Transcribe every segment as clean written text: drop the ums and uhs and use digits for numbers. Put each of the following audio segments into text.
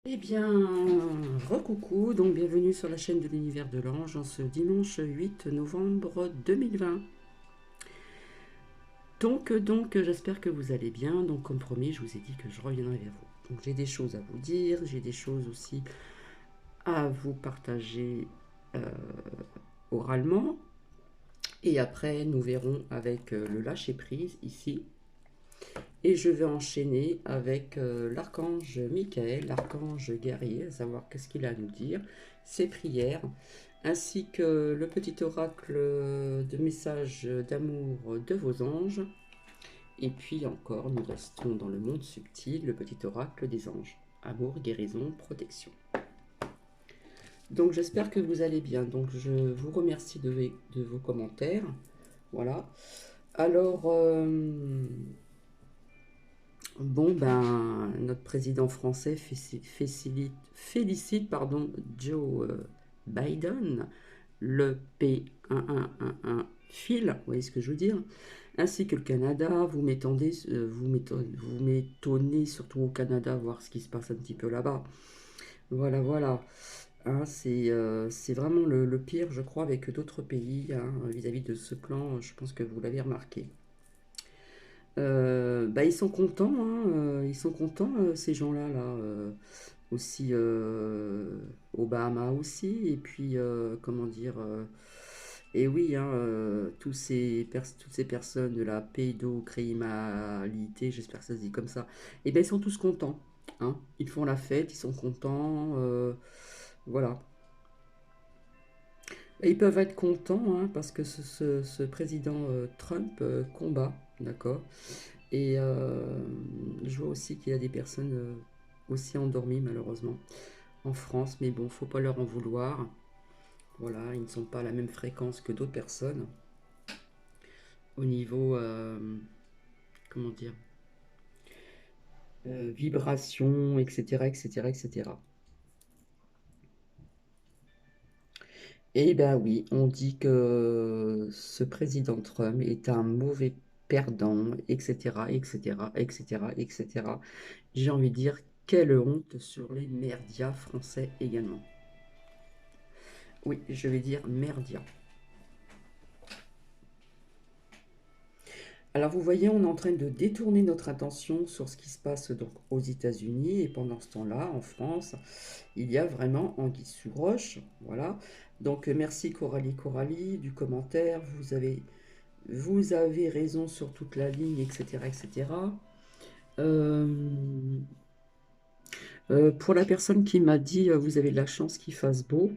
Eh bien, recoucou, donc bienvenue sur la chaîne de l'univers de l'ange en ce dimanche 8 novembre 2020. Donc, j'espère que vous allez bien. Donc, comme promis, je vous ai dit que je reviendrai vers vous. Donc, j'ai des choses à vous dire, j'ai des choses aussi à vous partager euh, oralement. Et après, nous verrons avec le lâcher-prise ici. Et je vais enchaîner avec l'archange Michael, l'archange guerrier, à savoir qu'est-ce qu'il a à nous dire, ses prières, ainsi que le petit oracle de messages d'amour de vos anges. Et puis encore, nous restons dans le monde subtil, le petit oracle des anges. Amour, guérison, protection. Donc j'espère que vous allez bien. Donc je vous remercie de vos commentaires. Voilà. Alors, bon, ben, notre président français félicite Joe Biden, le P1111 fil, vous voyez ce que je veux dire, ainsi que le Canada. Vous m'étonnez surtout au Canada, voir ce qui se passe un petit peu là-bas. Voilà, voilà. Hein, c'est vraiment le pire, je crois, avec d'autres pays hein, vis-à-vis de ce plan. Je pense que vous l'avez remarqué. Bah, ils sont contents, hein, ils sont contents, ces gens-là, là, aussi aux Bahamas aussi, et puis, comment dire, et oui, hein, toutes ces personnes de la pédocriminalité, j'espère que ça se dit comme ça, et ben ils sont tous contents, hein, ils font la fête, ils sont contents, voilà. Et ils peuvent être contents, hein, parce que ce président Trump combat, d'accord. Et je vois aussi qu'il y a des personnes aussi endormies malheureusement en France, mais bon, faut pas leur en vouloir. Voilà, ils ne sont pas à la même fréquence que d'autres personnes au niveau, comment dire, vibration, etc., etc., etc. Et ben oui, on dit que ce président Trump est un mauvais perdant, etc., etc., etc., etc. J'ai envie de dire quelle honte sur les merdias français également. Oui, je vais dire merdia. Alors vous voyez, on est en train de détourner notre attention sur ce qui se passe donc aux États-Unis et pendant ce temps-là, en France, il y a vraiment anguille sous roche, voilà. Donc merci Coralie du commentaire, vous avez raison sur toute la ligne, etc., etc. Euh, pour la personne qui m'a dit vous avez de la chance qu'il fasse beau.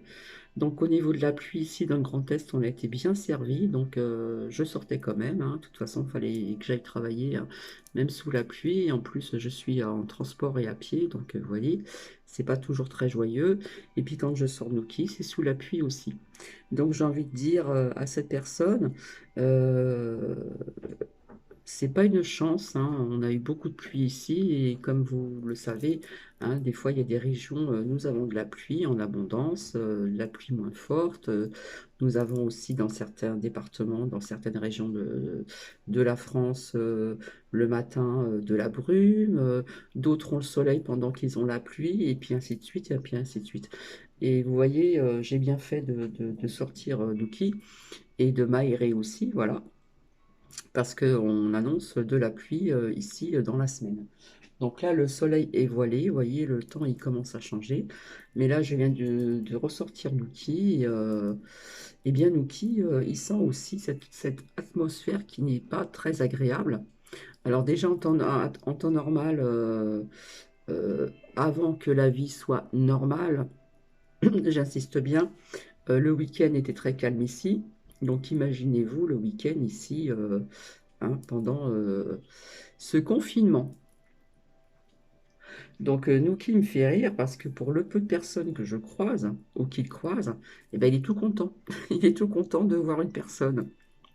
Donc au niveau de la pluie ici dans le Grand Est, on a été bien servi, donc je sortais quand même, hein. De toute façon, il fallait que j'aille travailler, hein, même sous la pluie. Et en plus, je suis en transport et à pied, donc vous voyez, c'est pas toujours très joyeux. Et puis quand je sors de Nuki, c'est sous la pluie aussi. Donc j'ai envie de dire à cette personne, euh, c'est pas une chance, hein. On a eu beaucoup de pluie ici et comme vous le savez, hein, des fois il y a des régions, nous avons de la pluie en abondance, de la pluie moins forte. Nous avons aussi dans certains départements, dans certaines régions de la France, le matin, de la brume. D'autres ont le soleil pendant qu'ils ont la pluie et puis ainsi de suite et puis ainsi de suite. Et vous voyez, j'ai bien fait de sortir d'Ouki et de m'aérer aussi, voilà parce qu'on annonce de la pluie ici dans la semaine. Donc là, le soleil est voilé, vous voyez, le temps il commence à changer. Mais là, je viens de ressortir Nuki. Et bien, Nuki, il sent aussi cette atmosphère qui n'est pas très agréable. Alors déjà, en temps normal, euh, avant que la vie soit normale, j'insiste bien, le week-end était très calme ici. Donc imaginez-vous le week-end ici hein, pendant ce confinement. Donc, nous qui me fait rire parce que pour le peu de personnes que je croise ou qu'il croise, eh ben, il est tout content. Il est tout content de voir une personne.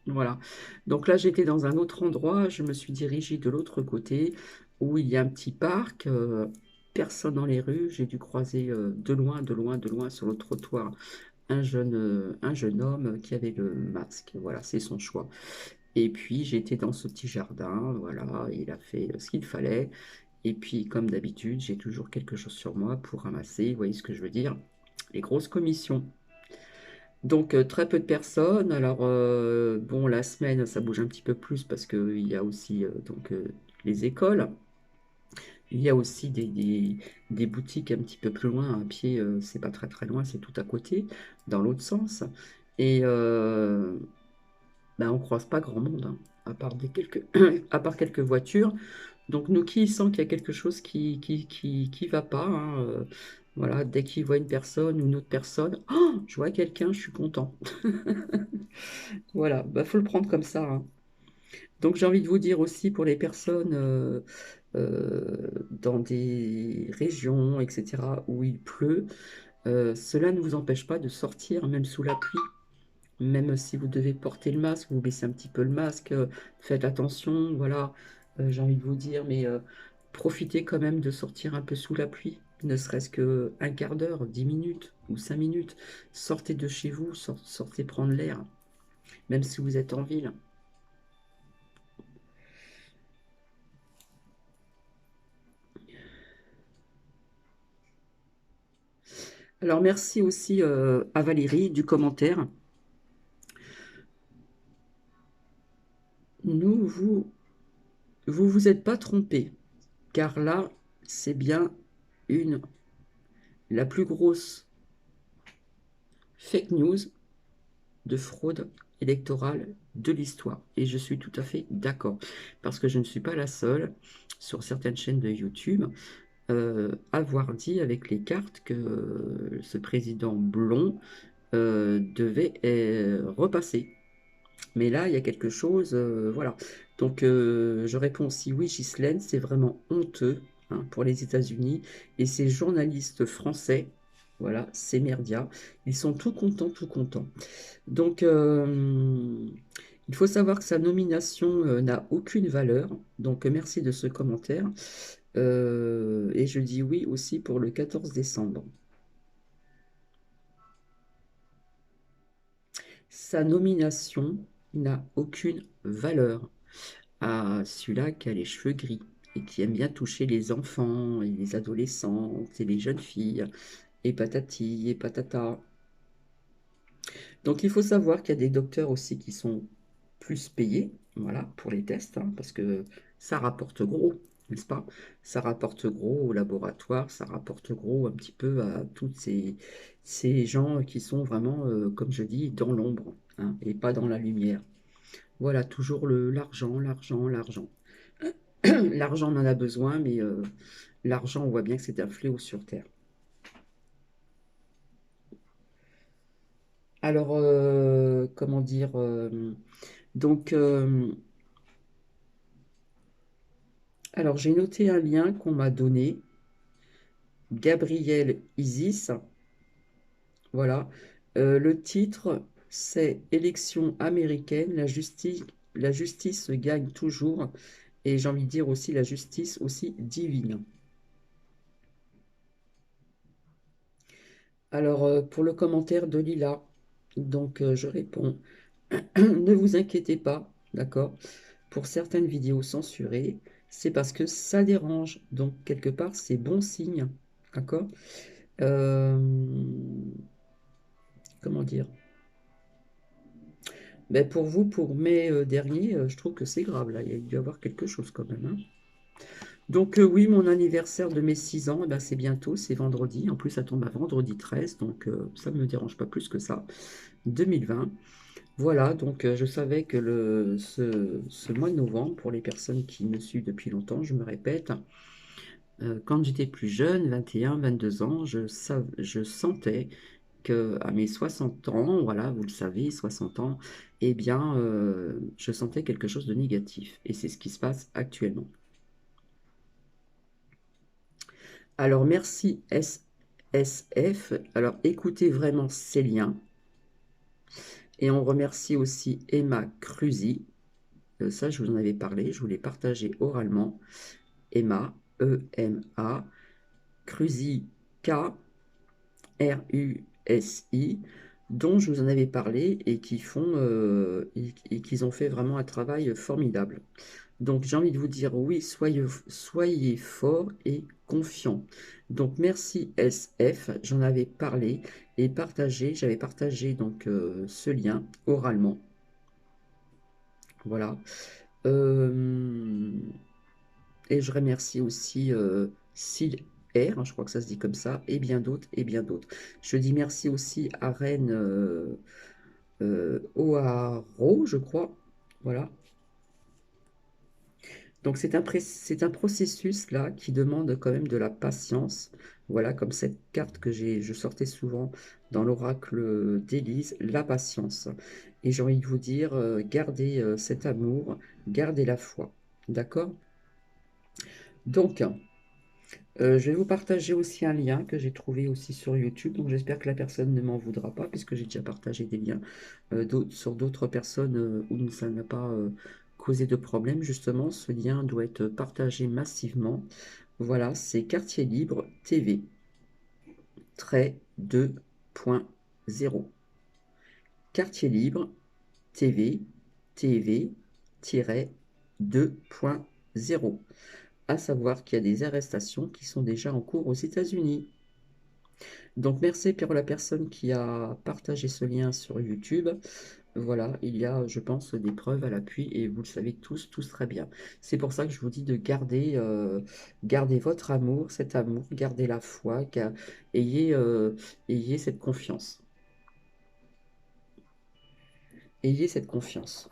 Voilà. Donc là, j'étais dans un autre endroit, je me suis dirigée de l'autre côté où il y a un petit parc, personne dans les rues. J'ai dû croiser de loin, de loin, de loin sur le trottoir un jeune homme qui avait le masque. Voilà, c'est son choix. Et puis j'étais dans ce petit jardin, voilà, il a fait ce qu'il fallait. Et puis, comme d'habitude, j'ai toujours quelque chose sur moi pour ramasser, vous voyez ce que je veux dire, les grosses commissions. Donc, très peu de personnes. Alors, bon, la semaine, ça bouge un petit peu plus parce qu'il y a aussi les écoles. Il y a aussi des boutiques un petit peu plus loin, à pied, c'est pas très très loin, c'est tout à côté, dans l'autre sens. Et ben, on croise pas grand monde, hein, à part à part quelques voitures. Donc nous qui sent qu'il y a quelque chose qui va pas, hein, voilà, dès qu'il voit une personne ou une autre personne, oh, je vois quelqu'un, je suis content. Voilà, bah, faut le prendre comme ça, hein. Donc j'ai envie de vous dire aussi pour les personnes dans des régions, etc., où il pleut, cela ne vous empêche pas de sortir, même sous la pluie. Même si vous devez porter le masque, vous baissez un petit peu le masque, faites attention, voilà, j'ai envie de vous dire, mais profitez quand même de sortir un peu sous la pluie, ne serait-ce que un quart d'heure, 10 minutes ou 5 minutes. Sortez de chez vous, sortez prendre l'air, même si vous êtes en ville. Alors merci aussi à Valérie du commentaire. Nous, vous êtes pas trompé, car là, c'est bien une, la plus grosse fake news de fraude électorale de l'histoire. Et je suis tout à fait d'accord, parce que je ne suis pas la seule sur certaines chaînes de YouTube avoir dit avec les cartes que ce président blond devait repasser. Mais là, il y a quelque chose, voilà. Donc, je réponds aussi oui, Ghislaine, c'est vraiment honteux, hein, pour les États-Unis. Et ces journalistes français, voilà, ces médias, ils sont tout contents, tout contents. Donc, il faut savoir que sa nomination n'a aucune valeur. Donc, merci de ce commentaire. Et je dis oui aussi pour le 14 décembre. Sa nomination n'a aucune valeur à celui-là qui a les cheveux gris et qui aime bien toucher les enfants et les adolescentes et les jeunes filles et patati et patata. Donc il faut savoir qu'il y a des docteurs aussi qui sont plus payés, voilà, pour les tests, hein, parce que ça rapporte gros, n'est-ce pas? Ça rapporte gros au laboratoire, ça rapporte gros un petit peu à toutes ces gens qui sont vraiment, comme je dis, dans l'ombre, hein, et pas dans la lumière. Voilà, toujours l'argent, l'argent, l'argent. L'argent, on en a besoin, mais l'argent, on voit bien que c'est un fléau sur Terre. Alors, comment dire donc, alors j'ai noté un lien qu'on m'a donné, Gabriel Isis, voilà. Le titre, c'est Élection américaine, la justice gagne toujours, et j'ai envie de dire aussi la justice aussi divine. Alors, pour le commentaire de Lila, donc je réponds, ne vous inquiétez pas, d'accord? Pour certaines vidéos censurées, c'est parce que ça dérange. Donc, quelque part, c'est bon signe. D'accord? Euh, comment dire? Ben pour vous, pour mai dernier, je trouve que c'est grave, là. Il y a dû y avoir quelque chose quand même, hein. Donc, oui, mon anniversaire de mes 6 ans, eh ben, c'est bientôt, c'est vendredi. En plus, ça tombe à vendredi 13, donc ça ne me dérange pas plus que ça. 2020. Voilà, donc je savais que ce mois de novembre, pour les personnes qui me suivent depuis longtemps, je me répète, quand j'étais plus jeune, 21, 22 ans, je sentais que à mes 60 ans, voilà, vous le savez, 60 ans, eh bien, je sentais quelque chose de négatif. Et c'est ce qui se passe actuellement. Alors, merci SSF. Alors, écoutez vraiment ces liens. Et on remercie aussi Emma Cruzy. Ça, je vous en avais parlé, je vous l'ai partagé oralement. Emma, E-M-A, Cruzy, K-R-U-S-I, dont je vous en avais parlé et qui font et qu'ils ont fait vraiment un travail formidable. Donc, j'ai envie de vous dire oui, soyez forts et confiants. Donc, merci SF, j'en avais parlé et partagé, j'avais partagé donc ce lien oralement. Voilà. Euh, et je remercie aussi Sil R, hein, je crois que ça se dit comme ça, et bien d'autres, et bien d'autres. Je dis merci aussi à Reine Oaro, je crois. Voilà. Donc c'est un processus là qui demande quand même de la patience. Voilà, comme cette carte je sortais souvent dans l'oracle d'Élise, la patience. Et j'ai envie de vous dire, gardez cet amour, gardez la foi. D'accord? Donc, je vais vous partager aussi un lien que j'ai trouvé aussi sur YouTube. Donc j'espère que la personne ne m'en voudra pas, puisque j'ai déjà partagé des liens sur d'autres personnes où ça n'a pas causé de problème. Justement, ce lien doit être partagé massivement. Voilà, c'est Quartier Libre TV, trait 2.0. Quartier Libre TV, TV-2.0. À savoir qu'il y a des arrestations qui sont déjà en cours aux États-Unis. Donc merci pour la personne qui a partagé ce lien sur YouTube. Voilà, il y a, je pense, des preuves à l'appui et vous le savez tous très bien. C'est pour ça que je vous dis de garder, garder votre amour, cet amour, gardez la foi, ayez, ayez cette confiance. Ayez cette confiance.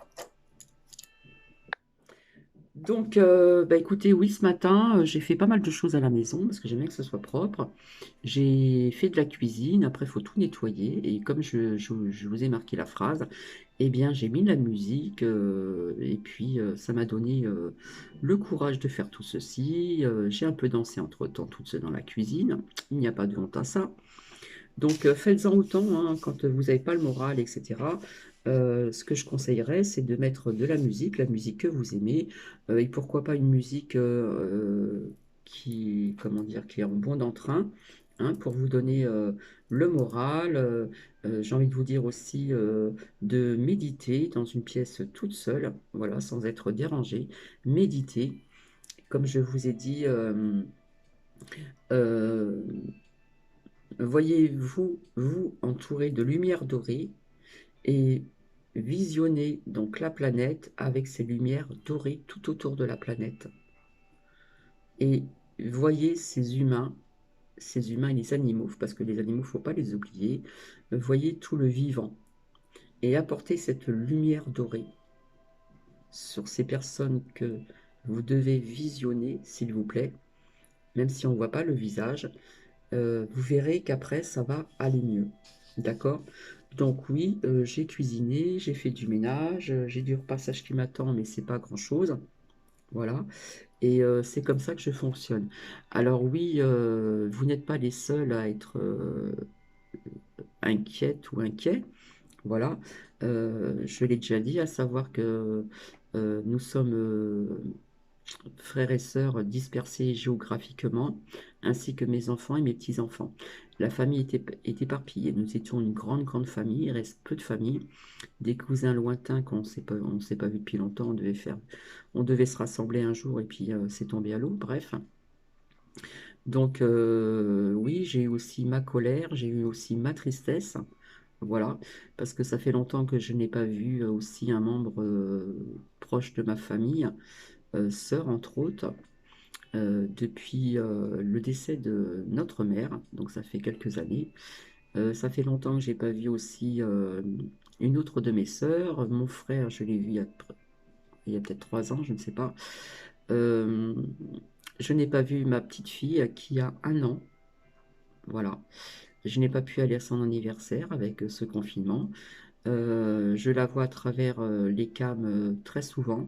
Donc, bah écoutez, oui, ce matin, j'ai fait pas mal de choses à la maison parce que j'aime bien que ce soit propre. J'ai fait de la cuisine, après, il faut tout nettoyer. Et comme je vous ai marqué la phrase, eh bien, j'ai mis de la musique et puis ça m'a donné le courage de faire tout ceci. J'ai un peu dansé entre-temps toute seule dans la cuisine. Il n'y a pas de honte à ça. Donc, faites-en autant hein, quand vous n'avez pas le moral, etc. Ce que je conseillerais, c'est de mettre de la musique que vous aimez, et pourquoi pas une musique qui, comment dire, qui est en bon entrain, hein, pour vous donner le moral. J'ai envie de vous dire aussi de méditer dans une pièce toute seule, voilà, sans être dérangé. Méditer, comme je vous ai dit. Euh, Voyez-vous vous entouré de lumière dorée et visionnez donc la planète avec ces lumières dorées tout autour de la planète. Et voyez ces humains et les animaux, parce que les animaux, il ne faut pas les oublier. Voyez tout le vivant et apportez cette lumière dorée sur ces personnes que vous devez visionner, s'il vous plaît, même si on ne voit pas le visage. Vous verrez qu'après, ça va aller mieux. D'accord? Donc oui, j'ai cuisiné, j'ai fait du ménage, j'ai du repassage qui m'attend, mais c'est pas grand-chose. Voilà. Et c'est comme ça que je fonctionne. Alors oui, vous n'êtes pas les seuls à être inquiète ou inquiet. Voilà. Je l'ai déjà dit, à savoir que nous sommes frères et sœurs dispersés géographiquement, ainsi que mes enfants et mes petits-enfants. La famille est éparpillée. Nous étions une grande famille. Il reste peu de familles. Des cousins lointains qu'on on s'est pas vu depuis longtemps. On devait se rassembler un jour et puis c'est tombé à l'eau. Bref. Donc oui, j'ai eu aussi ma colère, j'ai eu aussi ma tristesse. Voilà, parce que ça fait longtemps que je n'ai pas vu aussi un membre proche de ma famille, sœur entre autres, depuis le décès de notre mère, donc ça fait quelques années. Ça fait longtemps que j'ai pas vu aussi une autre de mes sœurs. Mon frère, je l'ai vu il y a peut-être 3 ans, je ne sais pas. Euh, je n'ai pas vu ma petite fille qui a 1 an. Voilà. Je n'ai pas pu aller à son anniversaire avec ce confinement. Je la vois à travers les cams très souvent.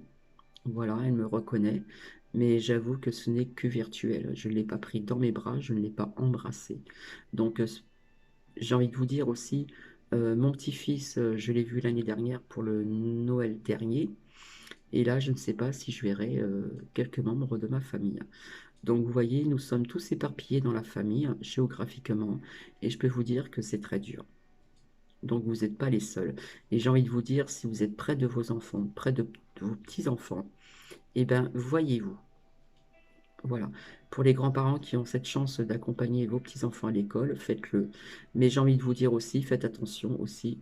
Voilà, elle me reconnaît. Mais j'avoue que ce n'est que virtuel. Je ne l'ai pas pris dans mes bras, je ne l'ai pas embrassé. Donc, j'ai envie de vous dire aussi, mon petit-fils, je l'ai vu l'année dernière pour le Noël dernier. Et là, je ne sais pas si je verrai quelques membres de ma famille. Donc, vous voyez, nous sommes tous éparpillés dans la famille, géographiquement. Et je peux vous dire que c'est très dur. Donc, vous n'êtes pas les seuls. Et j'ai envie de vous dire, si vous êtes près de vos enfants, près de vos petits-enfants, eh bien, voyez-vous. Voilà. Pour les grands-parents qui ont cette chance d'accompagner vos petits-enfants à l'école, faites-le. Mais j'ai envie de vous dire aussi, faites attention aussi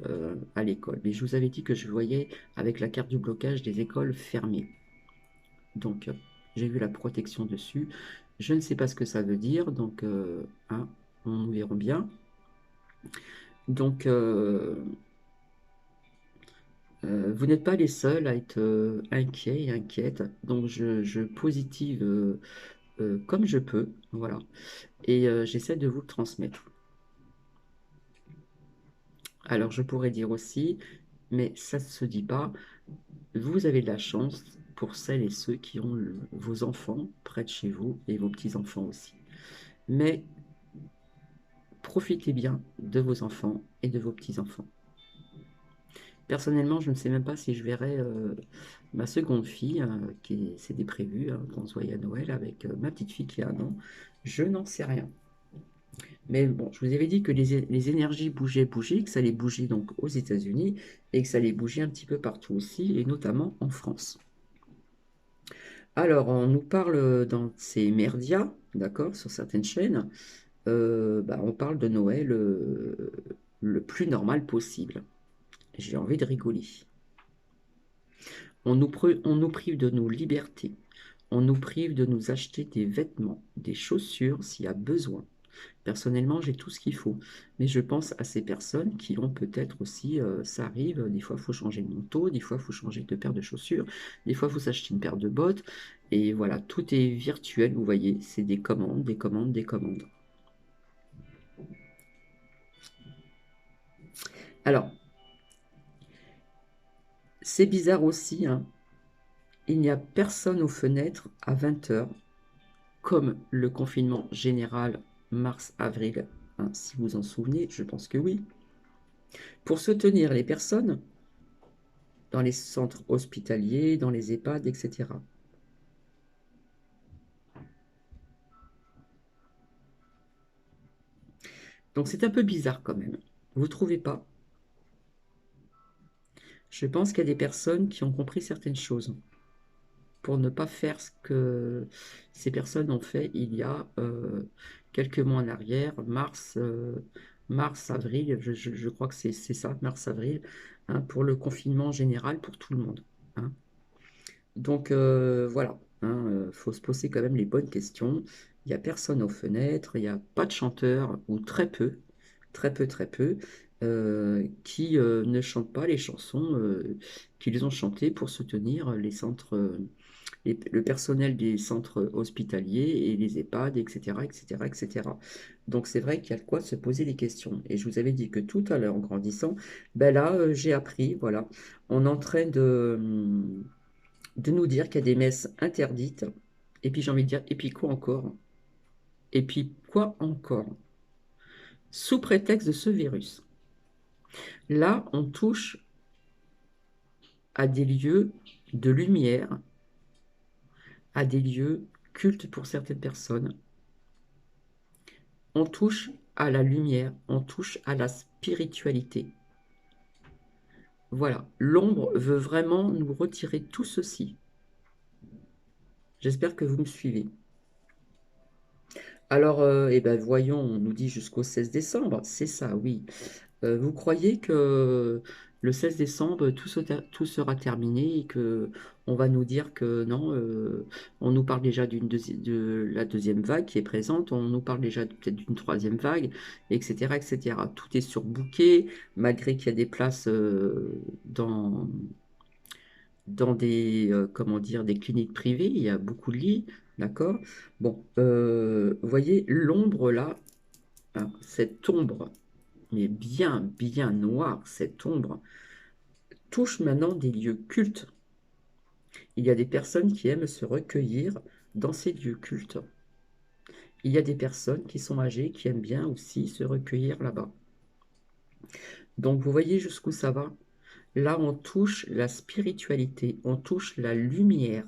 à l'école. Mais je vous avais dit que je voyais avec la carte du blocage des écoles fermées. Donc, j'ai vu la protection dessus. Je ne sais pas ce que ça veut dire, donc hein, nous verrons bien. Donc, vous n'êtes pas les seuls à être inquiets et inquiètes. Donc, je positive comme je peux, voilà. Et j'essaie de vous le transmettre. Alors, je pourrais dire aussi, mais ça ne se dit pas, vous avez de la chance pour celles et ceux qui ont vos enfants près de chez vous et vos petits-enfants aussi. Mais profitez bien de vos enfants et de vos petits-enfants. Personnellement, je ne sais même pas si je verrai ma seconde fille, c'était prévu qu'on se voie à Noël avec ma petite fille qui a 1 an. Je n'en sais rien. Mais bon, je vous avais dit que les énergies bougeaient, que ça allait bouger donc aux États-Unis et que ça allait bouger un petit peu partout aussi, et notamment en France. Alors, on nous parle dans ces merdias, d'accord, sur certaines chaînes, on parle de Noël le plus normal possible. J'ai envie de rigoler. On nous prive de nos libertés. On nous prive de nous acheter des vêtements, des chaussures s'il y a besoin. Personnellement, j'ai tout ce qu'il faut. Mais je pense à ces personnes qui ont peut-être aussi, ça arrive, des fois il faut changer de manteau, des fois il faut changer de paire de chaussures, des fois il faut s'acheter une paire de bottes. Et voilà, tout est virtuel, vous voyez, c'est des commandes, des commandes, des commandes. Alors, c'est bizarre aussi, hein. Il n'y a personne aux fenêtres à 20 heures, comme le confinement général mars-avril, hein, si vous en souvenez, je pense que oui, pour soutenir les personnes dans les centres hospitaliers, dans les EHPAD, etc. Donc c'est un peu bizarre quand même. Vous trouvez pas? Je pense qu'il y a des personnes qui ont compris certaines choses pour ne pas faire ce que ces personnes ont fait il y a quelques mois en arrière, mars, avril, je crois que c'est ça, mars, avril, hein, pour le confinement général pour tout le monde, hein. Donc voilà, hein, faut se poser quand même les bonnes questions. Il n'y a personne aux fenêtres, il n'y a pas de chanteur, ou très peu, très peu, très peu, qui ne chantent pas les chansons qu'ils ont chantées pour soutenir les centres, le personnel des centres hospitaliers et les EHPAD, etc., etc., etc. Donc c'est vrai qu'il y a de quoi se poser des questions. Et je vous avais dit que tout à l'heure, en grandissant, ben là, j'ai appris, voilà, on est en train de nous dire qu'il y a des messes interdites. Et puis j'ai envie de dire, et puis quoi encore? Et puis quoi encore? Sous prétexte de ce virus. Là, on touche à des lieux de lumière, à des lieux cultes pour certaines personnes. On touche à la lumière, on touche à la spiritualité. Voilà, l'ombre veut vraiment nous retirer tout ceci. J'espère que vous me suivez. Alors, eh ben, voyons, on nous dit jusqu'au 16 décembre, c'est ça, oui. Vous croyez que le 16 décembre, tout sera terminé et que on va nous dire que non, on nous parle déjà de la deuxième vague qui est présente, on nous parle déjà peut-être d'une troisième vague, etc., etc. Tout est surbooké, malgré qu'il y a des places dans des, comment dire, des cliniques privées, il y a beaucoup de lits, d'accord? Bon, vous voyez l'ombre là, hein, cette ombre mais bien, bien noire, cette ombre, touche maintenant des lieux cultes. Il y a des personnes qui aiment se recueillir dans ces lieux cultes. Il y a des personnes qui sont âgées qui aiment bien aussi se recueillir là-bas. Donc vous voyez jusqu'où ça va? Là, on touche la spiritualité, on touche la lumière.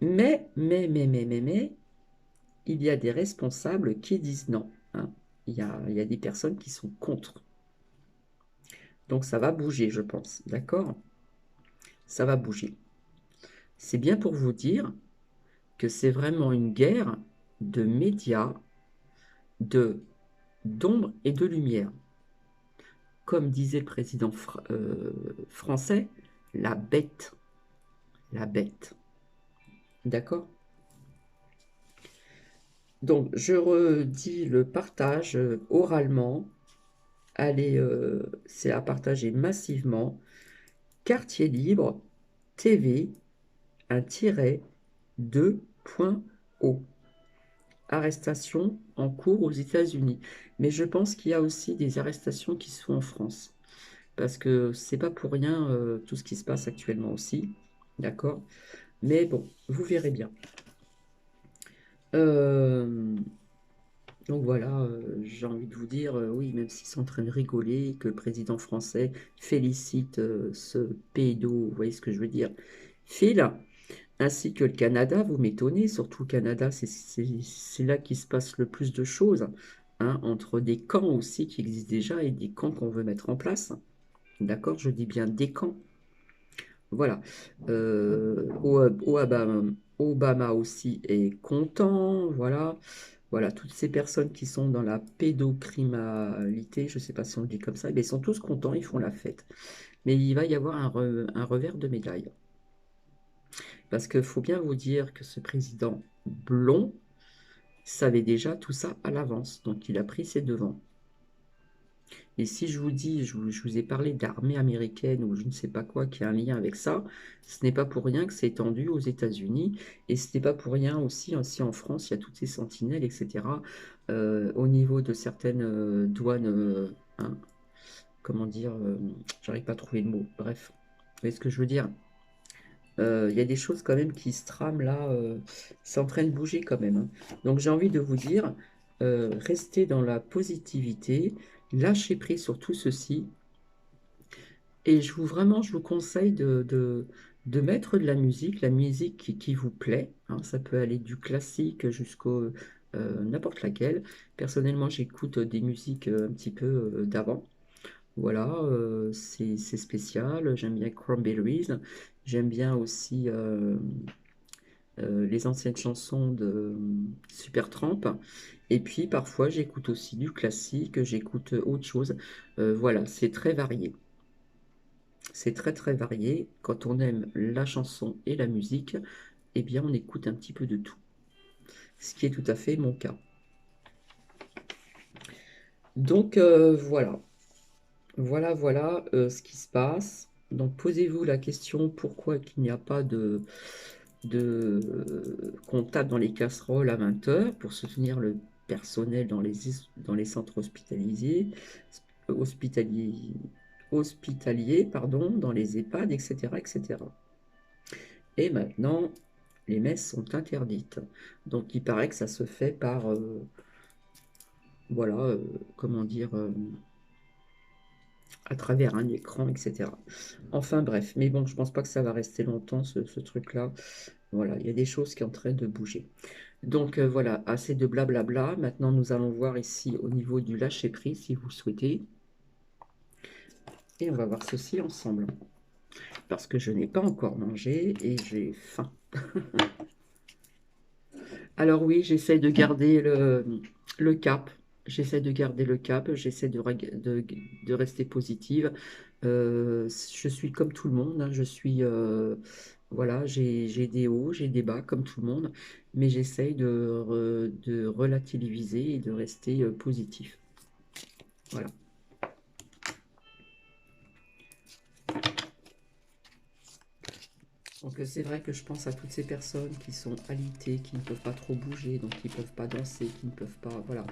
Mais, il y a des responsables qui disent non, hein. Il y a des personnes qui sont contre. Donc ça va bouger, je pense, d'accord? Ça va bouger. C'est bien pour vous dire que c'est vraiment une guerre de médias, de d'ombre et de lumière. Comme disait le président français, la bête. La bête. D'accord? Donc, je redis le partage oralement. Allez, c'est à partager massivement. Quartier libre, TV, un tiret, 2.o. Arrestation en cours aux États-Unis. Mais je pense qu'il y a aussi des arrestations qui se font en France. Parce que c'est pas pour rien tout ce qui se passe actuellement aussi. D'accord? Mais bon, vous verrez bien. Euh, donc voilà, j'ai envie de vous dire, oui, même s'ils sont en train de rigoler, que le président français félicite ce pédo, vous voyez ce que je veux dire, Phil, ainsi que le Canada, vous m'étonnez, surtout le Canada, c'est là qu'il se passe le plus de choses, hein, entre des camps aussi qui existent déjà et des camps qu'on veut mettre en place. D'accord? Je dis bien des camps. Voilà. Obama aussi est content. Voilà. Voilà, toutes ces personnes qui sont dans la pédocriminalité, je ne sais pas si on le dit comme ça, mais ils sont tous contents, ils font la fête. Mais il va y avoir un revers de médaille. Parce qu'il faut bien vous dire que ce président blond savait déjà tout ça à l'avance. Donc il a pris ses devants. Et si je vous dis, je vous ai parlé d'armée américaine ou je ne sais pas quoi qui a un lien avec ça, ce n'est pas pour rien que c'est étendu aux États-Unis et ce n'est pas pour rien aussi, ainsi en France, il y a toutes ces sentinelles, etc. Au niveau de certaines douanes, hein, comment dire, j'arrive pas à trouver le mot, bref, vous voyez ce que je veux dire? Il y a des choses quand même qui se trament là, c'est en train de bouger quand même, hein. Donc j'ai envie de vous dire, restez dans la positivité, lâchez prise sur tout ceci, et vraiment, je vous conseille de mettre de la musique qui vous plaît, hein. Ça peut aller du classique jusqu'au n'importe laquelle. Personnellement, j'écoute des musiques un petit peu d'avant. Voilà, c'est spécial. J'aime bien Cranberries. J'aime bien aussi les anciennes chansons de Supertramp. Et puis parfois, j'écoute aussi du classique, j'écoute autre chose. Voilà, c'est très varié. C'est très très varié. Quand on aime la chanson et la musique, eh bien on écoute un petit peu de tout. Ce qui est tout à fait mon cas. Donc voilà. Voilà ce qui se passe. Donc posez-vous la question pourquoi qu'il n'y a pas de qu'on tape dans les casseroles à 20 heures pour soutenir le personnel dans les centres hospitaliers, hospitaliers, pardon, dans les EHPAD, etc., etc. Et maintenant, les messes sont interdites. Donc il paraît que ça se fait par, voilà, comment dire, à travers un écran, etc. Enfin bref, mais bon, je pense pas que ça va rester longtemps, ce truc-là. Voilà, il y a des choses qui sont en train de bouger. Donc voilà, assez de blablabla. Maintenant, nous allons voir ici au niveau du lâcher-prise, si vous souhaitez. Et on va voir ceci ensemble. Parce que je n'ai pas encore mangé et j'ai faim. Alors oui, j'essaie de garder le cap. J'essaie de garder le cap, j'essaie de rester positive. Je suis comme tout le monde, hein, voilà, j'ai des hauts, j'ai des bas comme tout le monde, mais j'essaie de relativiser et de rester positif. Voilà. Donc c'est vrai que je pense à toutes ces personnes qui sont alitées, qui ne peuvent pas trop bouger, donc qui ne peuvent pas danser, qui ne peuvent pas, voilà.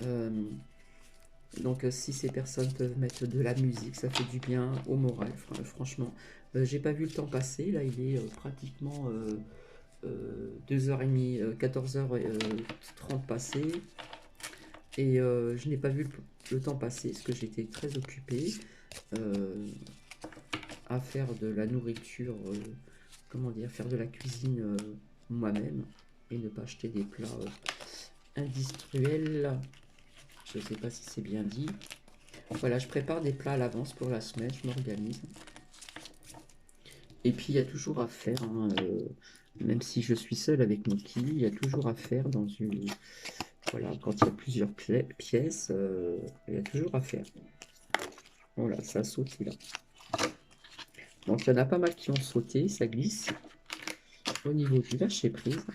Euh, Donc si ces personnes peuvent mettre de la musique, ça fait du bien au moral, franchement. J'ai pas vu le temps passer, là il est pratiquement 2h30, 14h30 passées, et je n'ai pas vu le temps passer, parce que j'étais très occupée à faire de la nourriture, comment dire, faire de la cuisine moi-même, et ne pas acheter des plats industriels. Je ne sais pas si c'est bien dit. Voilà, je prépare des plats à l'avance pour la semaine, je m'organise. Et puis, il y a toujours à faire, hein, même si je suis seule avec mon kiwi, il y a toujours à faire dans une... Voilà, quand il y a plusieurs pièces, il y a toujours à faire. Voilà, ça a sauté là. Donc, il y en a pas mal qui ont sauté, ça glisse. Au niveau du lâcher-prise,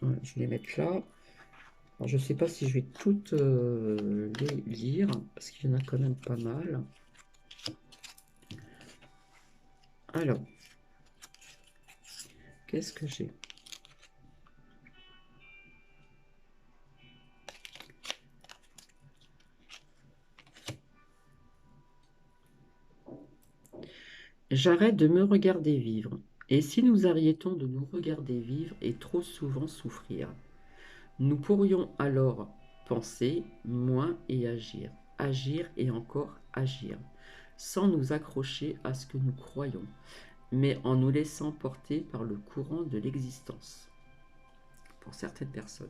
voilà, je vais les mettre là. Alors, je ne sais pas si je vais toutes les lire, parce qu'il y en a quand même pas mal. Alors, qu'est-ce que j'ai? J'arrête de me regarder vivre. Et si nous arrêtons de nous regarder vivre et trop souvent souffrir, nous pourrions alors penser moins et agir, agir et encore agir, sans nous accrocher à ce que nous croyons, mais en nous laissant porter par le courant de l'existence. Pour certaines personnes.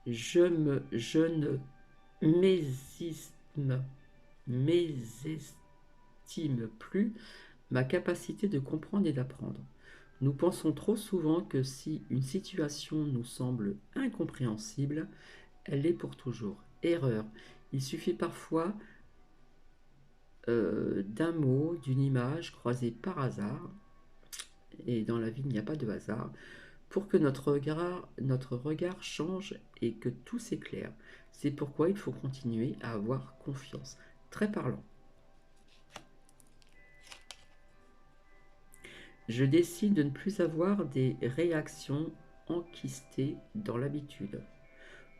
Je ne mésestime plus ma capacité de comprendre et d'apprendre. Nous pensons trop souvent que si une situation nous semble incompréhensible, elle l'est pour toujours. Erreur. Il suffit parfois d'un mot, d'une image croisée par hasard, et dans la vie il n'y a pas de hasard, pour que notre regard change et que tout s'éclaire. C'est pourquoi il faut continuer à avoir confiance. Très parlant. Je décide de ne plus avoir des réactions enquistées dans l'habitude.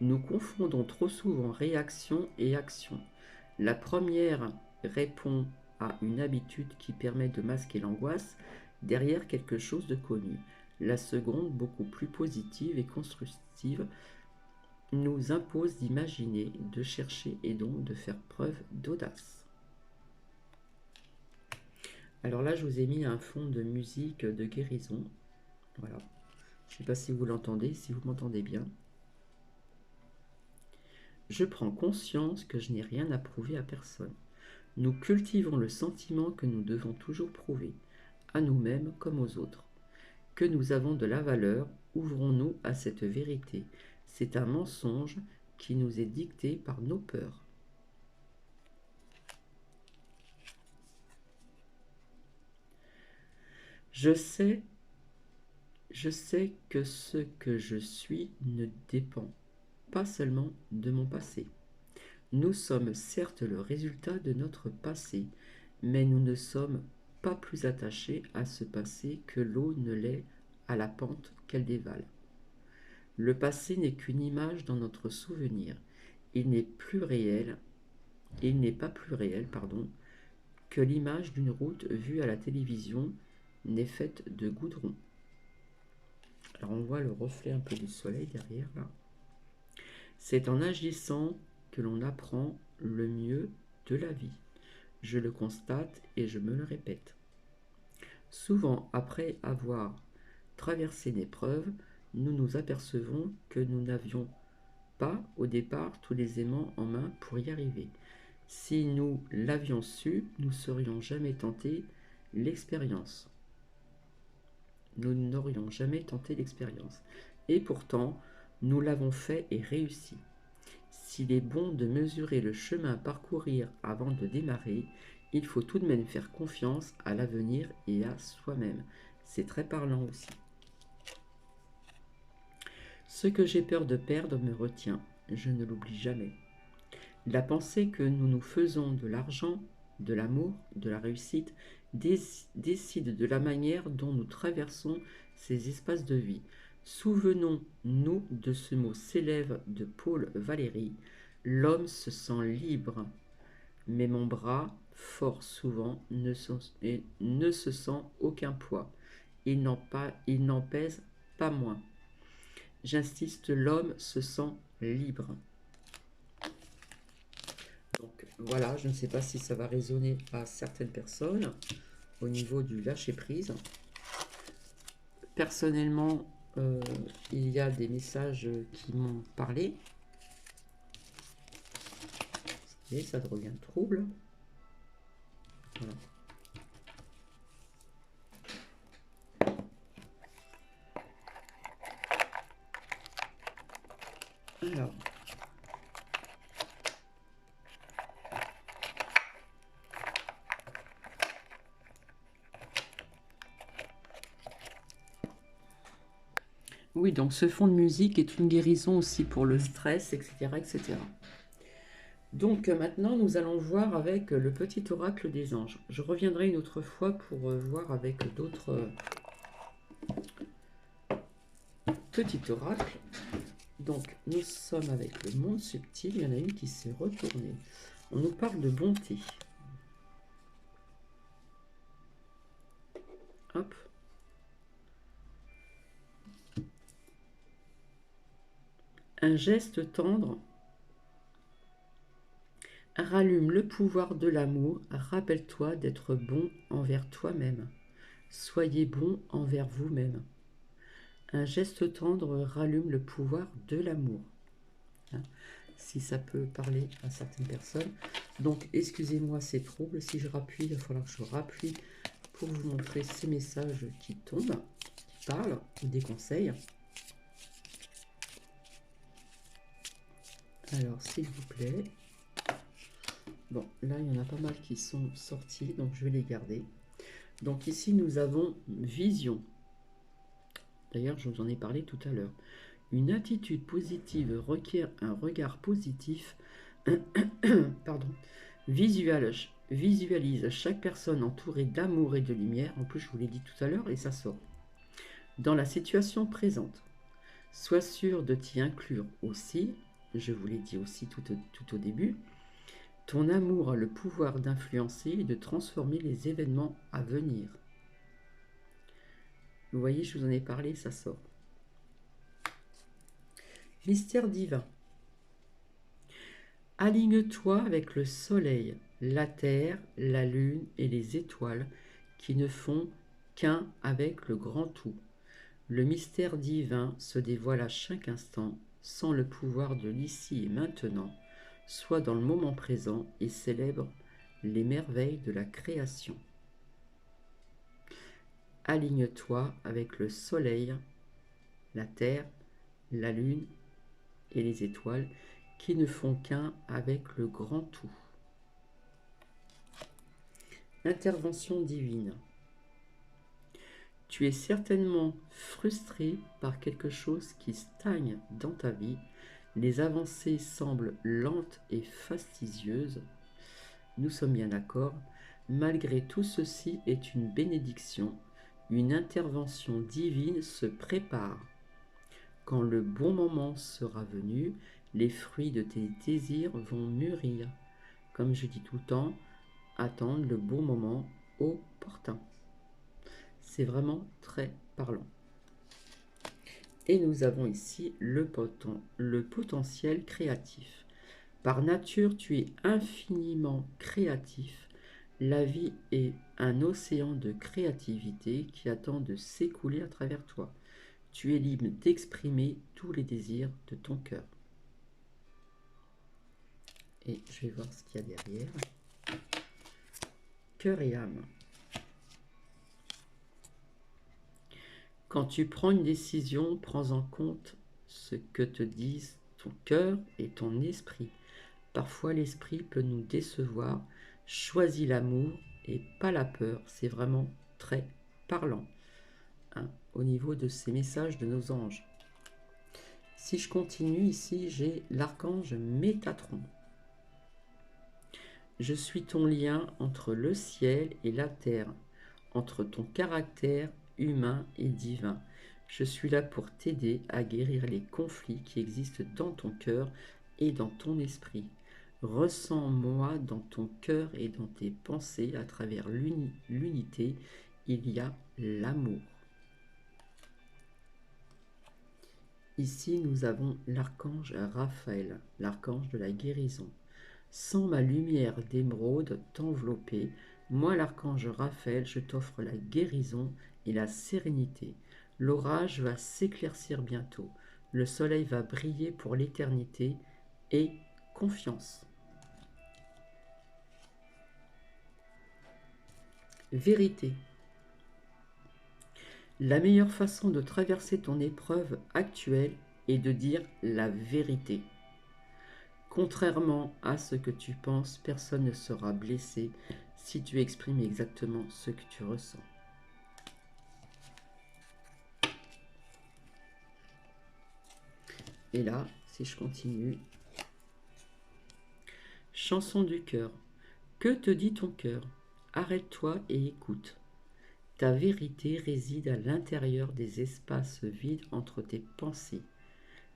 Nous confondons trop souvent réaction et action. La première répond à une habitude qui permet de masquer l'angoisse derrière quelque chose de connu. La seconde, beaucoup plus positive et constructive, nous impose d'imaginer, de chercher et donc de faire preuve d'audace. Alors là, je vous ai mis un fond de musique de guérison. Voilà. Je ne sais pas si vous l'entendez, si vous m'entendez bien. Je prends conscience que je n'ai rien à prouver à personne. Nous cultivons le sentiment que nous devons toujours prouver, à nous-mêmes comme aux autres. Que nous avons de la valeur, ouvrons-nous à cette vérité. C'est un mensonge qui nous est dicté par nos peurs. Je sais que ce que je suis ne dépend pas seulement de mon passé. Nous sommes certes le résultat de notre passé, mais nous ne sommes pas plus attachés à ce passé que l'eau ne l'est à la pente qu'elle dévale. Le passé n'est qu'une image dans notre souvenir. Il n'est pas plus réel, que l'image d'une route vue à la télévision n'est faite de goudron. Alors on voit le reflet un peu du soleil derrière là. C'est en agissant que l'on apprend le mieux de la vie. Je le constate et je me le répète. Souvent, après avoir traversé une épreuve, nous nous apercevons que nous n'avions pas au départ tous les aimants en main pour y arriver. Si nous l'avions su, nous serions jamais tenté l'expérience. Nous n'aurions jamais tenté l'expérience. Et pourtant, nous l'avons fait et réussi. S'il est bon de mesurer le chemin à parcourir avant de démarrer, il faut tout de même faire confiance à l'avenir et à soi-même. C'est très parlant aussi. Ce que j'ai peur de perdre me retient. Je ne l'oublie jamais. La pensée que nous nous faisons de l'argent, de l'amour, de la réussite, décide de la manière dont nous traversons ces espaces de vie. Souvenons-nous de ce mot célèbre de Paul Valéry. L'homme se sent libre, mais mon bras, fort souvent, ne se sent aucun poids. Il n'en pèse pas moins. J'insiste, l'homme se sent libre. Donc voilà, je ne sais pas si ça va résonner à certaines personnes au niveau du lâcher-prise. Personnellement, il y a des messages qui m'ont parlé. Et ça devient trouble. Voilà. Alors, oui, donc ce fond de musique est une guérison aussi pour le stress, etc., etc. Donc maintenant, nous allons voir avec le petit oracle des anges. Je reviendrai une autre fois pour voir avec d'autres petits oracles. Donc, nous sommes avec le monde subtil. Il y en a une qui s'est retournée. On nous parle de bonté. Hop. Un geste tendre rallume le pouvoir de l'amour. Rappelle-toi d'être bon envers toi-même. Soyez bon envers vous-même. Un geste tendre rallume le pouvoir de l'amour. Hein, si ça peut parler à certaines personnes. Donc, excusez-moi ces troubles. Si je rappuie, il va falloir que je rappuie pour vous montrer ces messages qui tombent, qui parlent, des conseils. Alors, s'il vous plaît. Bon, là, il y en a pas mal qui sont sortis, donc je vais les garder. Donc ici, nous avons vision. D'ailleurs, je vous en ai parlé tout à l'heure. Une attitude positive requiert un regard positif. Pardon. Visualise chaque personne entourée d'amour et de lumière. En plus, je vous l'ai dit tout à l'heure et ça sort. Dans la situation présente, sois sûr de t'y inclure aussi. Je vous l'ai dit aussi tout au début. Ton amour a le pouvoir d'influencer et de transformer les événements à venir. Vous voyez, je vous en ai parlé, ça sort. Mystère divin. Aligne-toi avec le soleil, la terre, la lune et les étoiles qui ne font qu'un avec le grand tout. Le mystère divin se dévoile à chaque instant sans le pouvoir de l'ici et maintenant. Sois dans le moment présent et célèbre les merveilles de la création. Aligne-toi avec le soleil, la terre, la lune et les étoiles qui ne font qu'un avec le grand tout. Intervention divine. Tu es certainement frustré par quelque chose qui stagne dans ta vie. Les avancées semblent lentes et fastidieuses. Nous sommes bien d'accord. Malgré tout ceci est une bénédiction. Une intervention divine se prépare. Quand le bon moment sera venu, les fruits de tes désirs vont mûrir. Comme je dis tout le temps, attendre le bon moment opportun. C'est vraiment très parlant. Et nous avons ici le potentiel créatif. Par nature, tu es infiniment créatif. La vie est un océan de créativité qui attend de s'écouler à travers toi. Tu es libre d'exprimer tous les désirs de ton cœur. Et je vais voir ce qu'il y a derrière. Cœur et âme. Quand tu prends une décision, prends en compte ce que te disent ton cœur et ton esprit. Parfois, l'esprit peut nous décevoir. Choisis l'amour et pas la peur. C'est vraiment très parlant hein, au niveau de ces messages de nos anges. Si je continue ici, j'ai l'archange Métatron. Je suis ton lien entre le ciel et la terre, entre ton caractère humain et divin. Je suis là pour t'aider à guérir les conflits qui existent dans ton cœur et dans ton esprit. Ressens-moi dans ton cœur et dans tes pensées à travers l'unité. Il y a l'amour. Ici, nous avons l'archange Raphaël, l'archange de la guérison. Sans ma lumière d'émeraude t'envelopper, moi l'archange Raphaël, je t'offre la guérison et la sérénité. L'orage va s'éclaircir bientôt. Le soleil va briller pour l'éternité et confiance. Vérité. La meilleure façon de traverser ton épreuve actuelle est de dire la vérité. Contrairement à ce que tu penses, personne ne sera blessé si tu exprimes exactement ce que tu ressens. Et là, si je continue, chanson du cœur. Que te dit ton cœur? Arrête-toi et écoute. Ta vérité réside à l'intérieur des espaces vides entre tes pensées.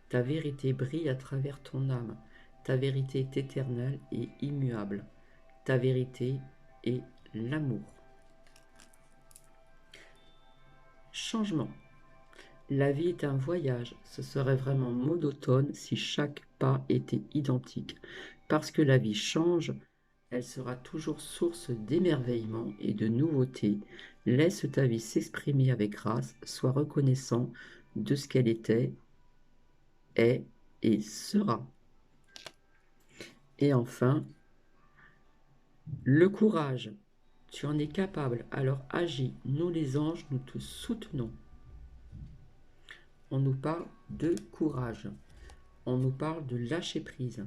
Ta vérité brille à travers ton âme. Ta vérité est éternelle et immuable. Ta vérité est l'amour. Changement. La vie est un voyage. Ce serait vraiment monotone si chaque pas était identique. Parce que la vie change, elle sera toujours source d'émerveillement et de nouveautés. Laisse ta vie s'exprimer avec grâce. Sois reconnaissant de ce qu'elle était, est et sera. Et enfin, le courage. Tu en es capable, alors agis. Nous les anges, nous te soutenons. On nous parle de courage. On nous parle de lâcher prise.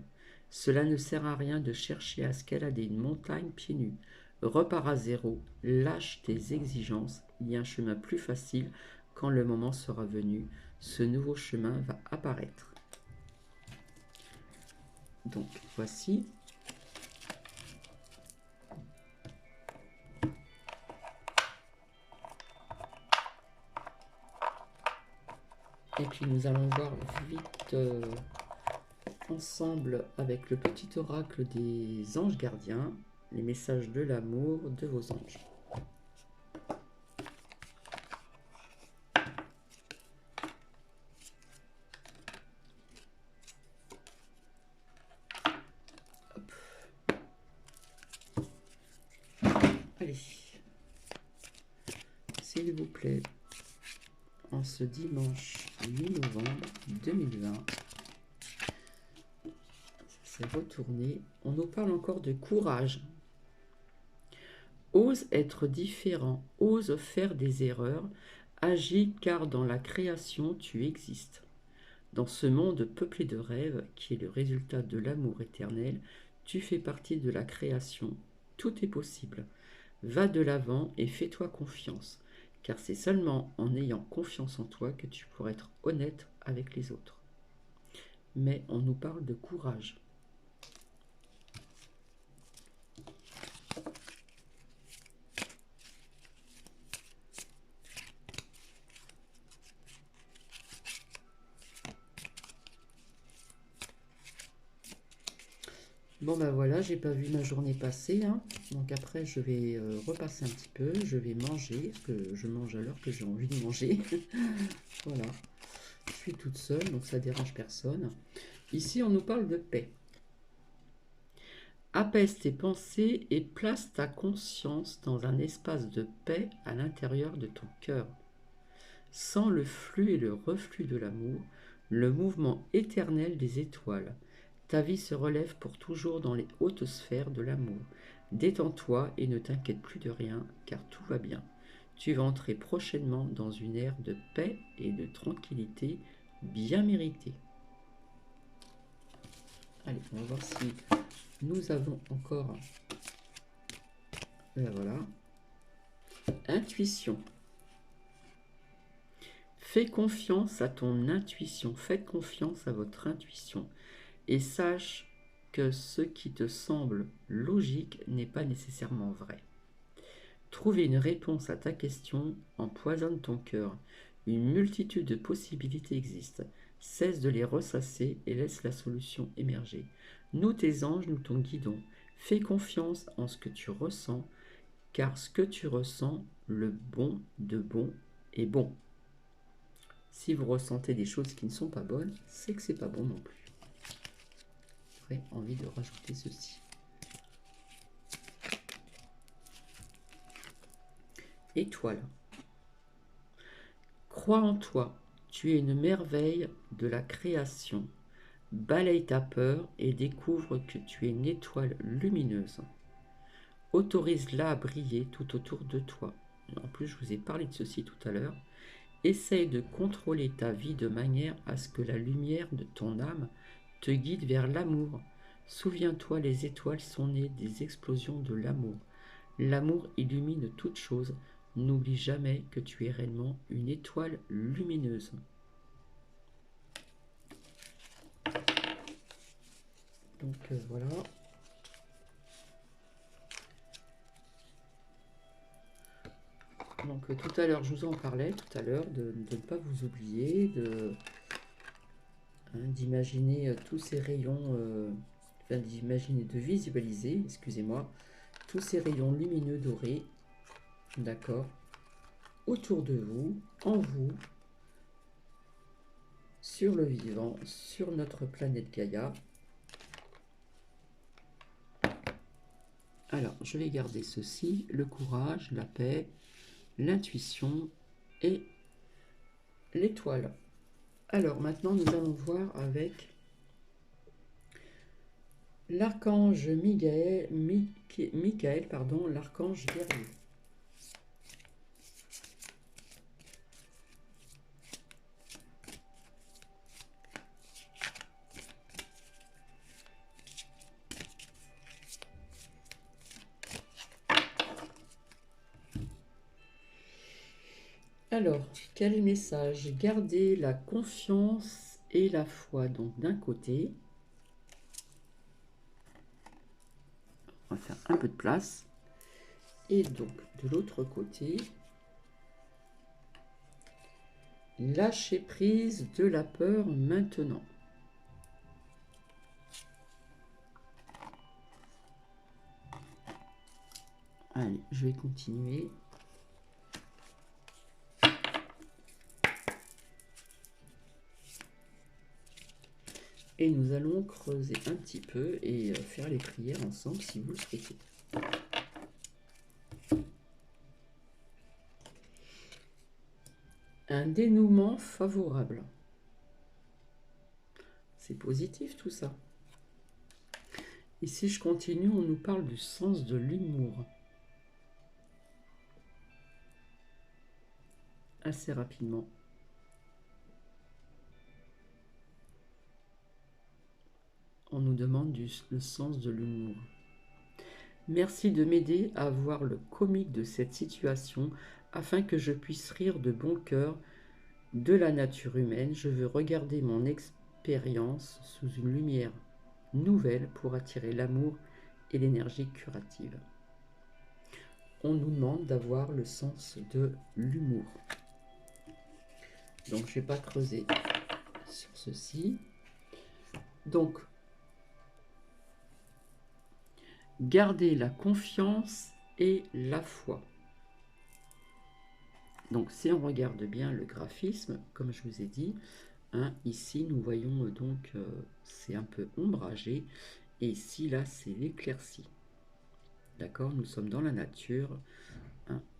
Cela ne sert à rien de chercher à escalader une montagne pieds nus. Repars à zéro, lâche tes exigences. Il y a un chemin plus facile quand le moment sera venu. Ce nouveau chemin va apparaître. Donc voici. Et puis nous allons voir vite ensemble avec le petit oracle des anges gardiens, les messages de l'amour de vos anges. Hop. Allez, s'il vous plaît, en ce dimanche 8 novembre 2020, c'est retourné. On nous parle encore de courage. Ose être différent, ose faire des erreurs, agis car dans la création tu existes. Dans ce monde peuplé de rêves, qui est le résultat de l'amour éternel, tu fais partie de la création. Tout est possible. Va de l'avant et fais-toi confiance, car c'est seulement en ayant confiance en toi que tu pourras être honnête avec les autres. Mais on nous parle de courage. Bon ben voilà, j'ai pas vu ma journée passer, hein. Donc après je vais repasser un petit peu, je vais manger, parce que je mange à l'heure que j'ai envie de manger. Voilà, je suis toute seule, donc ça dérange personne. Ici on nous parle de paix. Apaise tes pensées et place ta conscience dans un espace de paix à l'intérieur de ton cœur. Sens le flux et le reflux de l'amour, le mouvement éternel des étoiles. Ta vie se relève pour toujours dans les hautes sphères de l'amour. Détends-toi et ne t'inquiète plus de rien, car tout va bien. Tu vas entrer prochainement dans une ère de paix et de tranquillité bien méritée. Allez, on va voir si nous avons encore... voilà. Intuition. Fais confiance à ton intuition. Faites confiance à votre intuition. Et sache que ce qui te semble logique n'est pas nécessairement vrai. Trouver une réponse à ta question empoisonne ton cœur. Une multitude de possibilités existent. Cesse de les ressasser et laisse la solution émerger. Nous, tes anges, nous t'en guidons. Fais confiance en ce que tu ressens, car ce que tu ressens, le bon de bon est bon. Si vous ressentez des choses qui ne sont pas bonnes, c'est que c'est pas bon non plus. J'aurais envie de rajouter ceci. Étoile. Crois en toi, tu es une merveille de la création. Balaye ta peur et découvre que tu es une étoile lumineuse. Autorise-la à briller tout autour de toi. En plus, je vous ai parlé de ceci tout à l'heure. Essaye de contrôler ta vie de manière à ce que la lumière de ton âme te guide vers l'amour. Souviens-toi, les étoiles sont nées des explosions de l'amour. L'amour illumine toute chose. N'oublie jamais que tu es réellement une étoile lumineuse. Donc voilà. Donc tout à l'heure, je vous en parlais tout à l'heure, de ne pas vous oublier, d'imaginer tous ces rayons, d'imaginer, de visualiser, excusez-moi, tous ces rayons lumineux dorés, d'accord, autour de vous, en vous, sur le vivant, sur notre planète Gaïa. Alors, je vais garder ceci, le courage, la paix, l'intuition et l'étoile. Alors, maintenant, nous allons voir avec l'archange Michael, pardon, l'archange guerrier. Alors, quel message? Gardez la confiance et la foi. Donc, d'un côté, on va faire un peu de place. Et donc, de l'autre côté, lâchez prise de la peur maintenant. Allez, je vais continuer. Et nous allons creuser un petit peu et faire les prières ensemble si vous le souhaitez. Un dénouement favorable. C'est positif tout ça. Et si je continue, on nous parle du sens de l'humour. Assez rapidement. On nous demande le sens de l'humour. Merci de m'aider à voir le comique de cette situation afin que je puisse rire de bon cœur de la nature humaine. Je veux regarder mon expérience sous une lumière nouvelle pour attirer l'amour et l'énergie curative. On nous demande d'avoir le sens de l'humour. Donc je ne vais pas creuser sur ceci. Donc, gardez la confiance et la foi. Donc, si on regarde bien le graphisme, comme je vous ai dit, ici, nous voyons donc, c'est un peu ombragé. Et ici, là, c'est l'éclaircie. D'accord? Nous sommes dans la nature.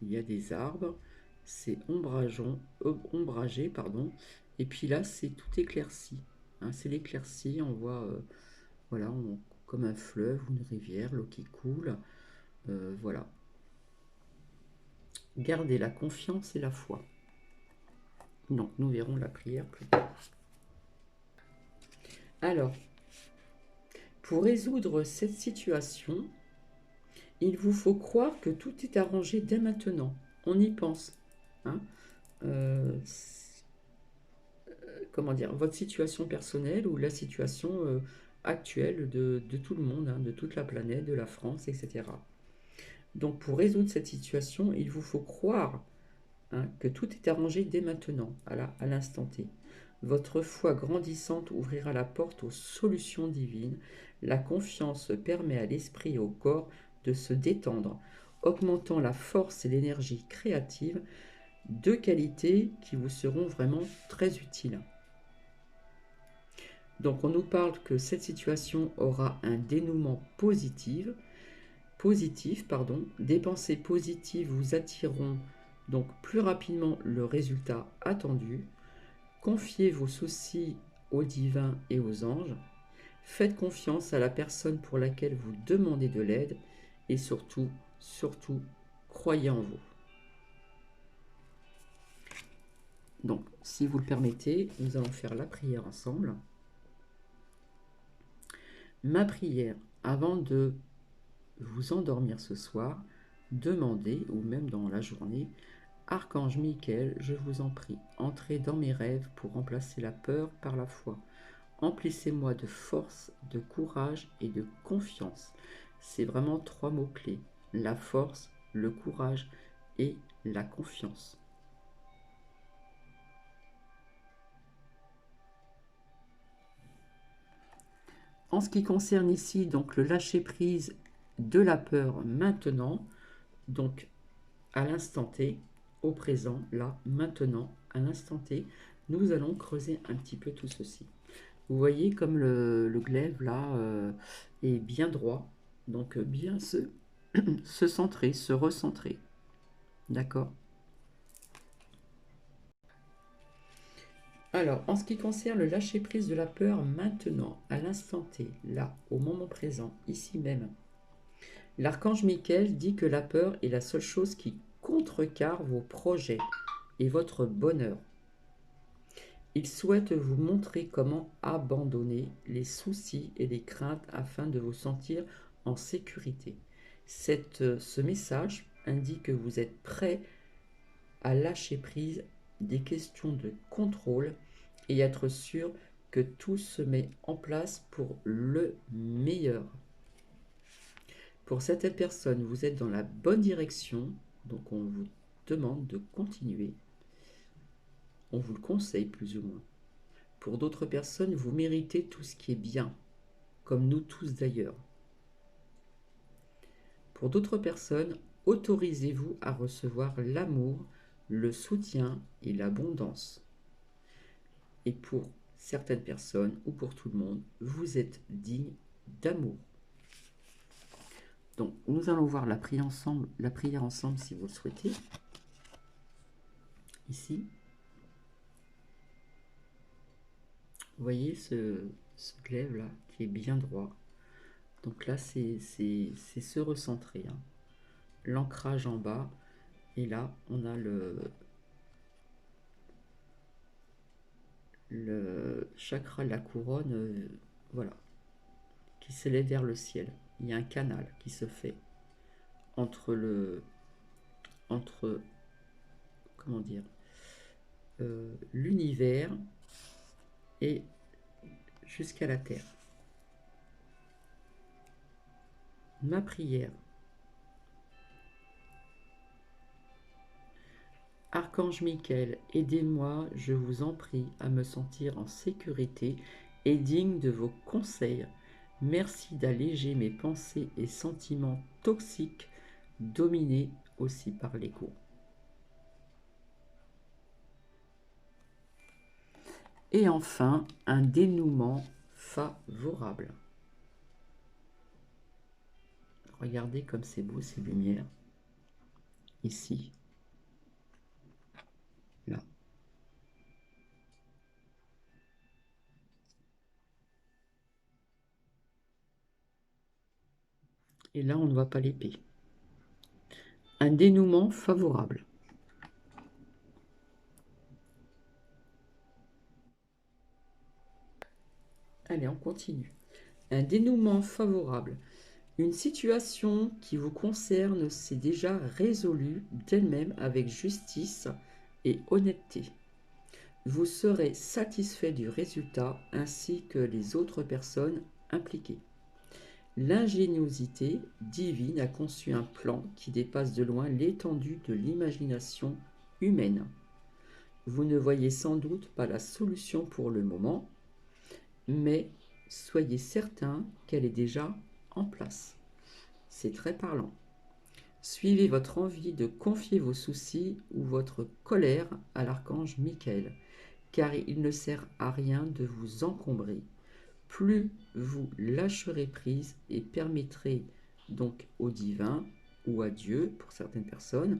Il y a des arbres. C'est ombragé, pardon. Et puis là, c'est tout éclairci. C'est l'éclaircie. On voit, voilà, comme un fleuve ou une rivière, l'eau qui coule. Voilà. Gardez la confiance et la foi. Donc, nous verrons la prière plus tard. Alors, pour résoudre cette situation, il vous faut croire que tout est arrangé dès maintenant. On y pense. Comment dire, votre situation personnelle ou la situation actuelle de tout le monde, de toute la planète, de la France, etc. Donc, pour résoudre cette situation, il vous faut croire que tout est arrangé dès maintenant, à l'instant T. Votre foi grandissante ouvrira la porte aux solutions divines. La confiance permet à l'esprit et au corps de se détendre, augmentant la force et l'énergie créative, deux qualités qui vous seront vraiment très utiles. Donc on nous parle que cette situation aura un dénouement positif. Des pensées positives vous attireront donc plus rapidement le résultat attendu. Confiez vos soucis au divin et aux anges. Faites confiance à la personne pour laquelle vous demandez de l'aide et surtout, surtout, croyez en vous. Donc, si vous le permettez, nous allons faire la prière ensemble. Ma prière, avant de vous endormir ce soir, demandez, ou même dans la journée, Archange Michael, je vous en prie, entrez dans mes rêves pour remplacer la peur par la foi. Emplissez-moi de force, de courage et de confiance. C'est vraiment 3 mots-clés. La force, le courage et la confiance. En ce qui concerne ici donc le lâcher-prise de la peur maintenant, donc à l'instant T, au présent, là, maintenant, à l'instant T, nous allons creuser un petit peu tout ceci. Vous voyez comme le glaive là est bien droit, donc bien se centrer, se recentrer. D'accord? Alors, en ce qui concerne le lâcher-prise de la peur maintenant, à l'instant T, là, au moment présent, ici même, l'archange Michael dit que la peur est la seule chose qui contrecarre vos projets et votre bonheur. Il souhaite vous montrer comment abandonner les soucis et les craintes afin de vous sentir en sécurité. Ce message indique que vous êtes prêt à lâcher prise des questions de contrôle et être sûr que tout se met en place pour le meilleur. Pour certaines personnes, vous êtes dans la bonne direction, donc on vous demande de continuer. On vous le conseille plus ou moins. Pour d'autres personnes, vous méritez tout ce qui est bien, comme nous tous d'ailleurs. Pour d'autres personnes, autorisez-vous à recevoir l'amour, le soutien et l'abondance. Et pour certaines personnes, ou pour tout le monde, vous êtes digne d'amour. Donc, nous allons voir la prière ensemble si vous le souhaitez. Ici. Vous voyez ce glaive là qui est bien droit. Donc là, c'est se recentrer. Hein. L'ancrage en bas. Et là, on a le chakra de la couronne, voilà, qui s'élève vers le ciel. Il y a un canal qui se fait entre comment dire, l'univers et jusqu'à la terre. Ma prière. Archange Michael, aidez-moi, je vous en prie, à me sentir en sécurité et digne de vos conseils. Merci d'alléger mes pensées et sentiments toxiques, dominés aussi par l'ego. Et enfin, un dénouement favorable. Regardez comme c'est beau ces lumières. Ici. Là. Et là, on ne voit pas l'épée. Un dénouement favorable. Allez, on continue. Un dénouement favorable. Une situation qui vous concerne s'est déjà résolue d'elle-même avec justice et honnêteté. Vous serez satisfait du résultat ainsi que les autres personnes impliquées. L'ingéniosité divine a conçu un plan qui dépasse de loin l'étendue de l'imagination humaine. Vous ne voyez sans doute pas la solution pour le moment, mais soyez certain qu'elle est déjà en place. C'est très parlant. Suivez votre envie de confier vos soucis ou votre colère à l'archange Michael, car il ne sert à rien de vous encombrer. Plus vous lâcherez prise et permettrez donc au divin ou à Dieu, pour certaines personnes,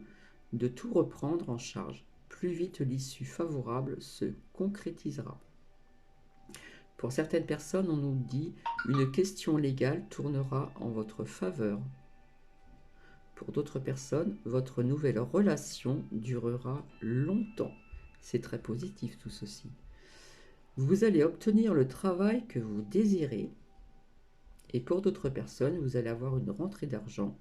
de tout reprendre en charge, plus vite l'issue favorable se concrétisera. Pour certaines personnes, on nous dit une question légale tournera en votre faveur. Pour d'autres personnes, votre nouvelle relation durera longtemps. C'est très positif tout ceci. Vous allez obtenir le travail que vous désirez. Et pour d'autres personnes, vous allez avoir une rentrée d'argent.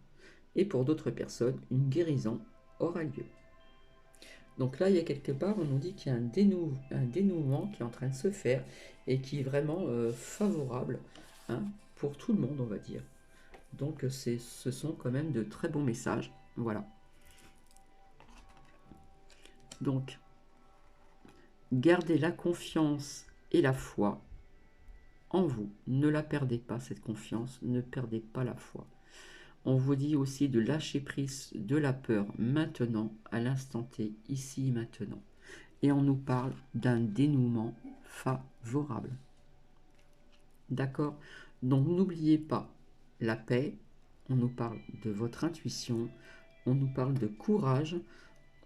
Et pour d'autres personnes, une guérison aura lieu. Donc là, il y a quelque part, on nous dit qu'il y a un dénouement qui est en train de se faire et qui est vraiment favorable, hein, pour tout le monde, on va dire. Donc ce sont quand même de très bons messages. Voilà. Donc, gardez la confiance et la foi en vous. Ne la perdez pas, cette confiance. Ne perdez pas la foi. On vous dit aussi de lâcher prise de la peur maintenant, à l'instant T, ici et maintenant. Et on nous parle d'un dénouement favorable. D'accord? Donc n'oubliez pas la paix. On nous parle de votre intuition. On nous parle de courage.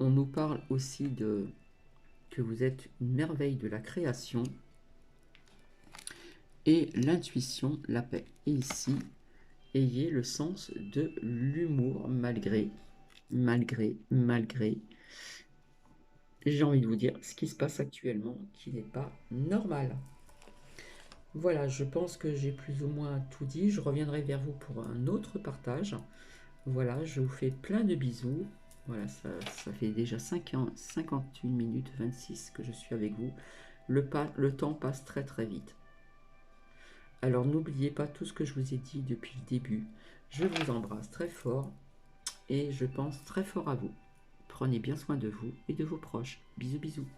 On nous parle aussi de que vous êtes une merveille de la création. Et l'intuition, la paix. Et ici, ayez le sens de l'humour malgré, j'ai envie de vous dire, ce qui se passe actuellement qui n'est pas normal. Voilà, je pense que j'ai plus ou moins tout dit. Je reviendrai vers vous pour un autre partage. Voilà, je vous fais plein de bisous. Voilà, ça fait déjà 51 minutes 26 que je suis avec vous. Le temps passe très très vite. Alors n'oubliez pas tout ce que je vous ai dit depuis le début. Je vous embrasse très fort et je pense très fort à vous. Prenez bien soin de vous et de vos proches. Bisous bisous.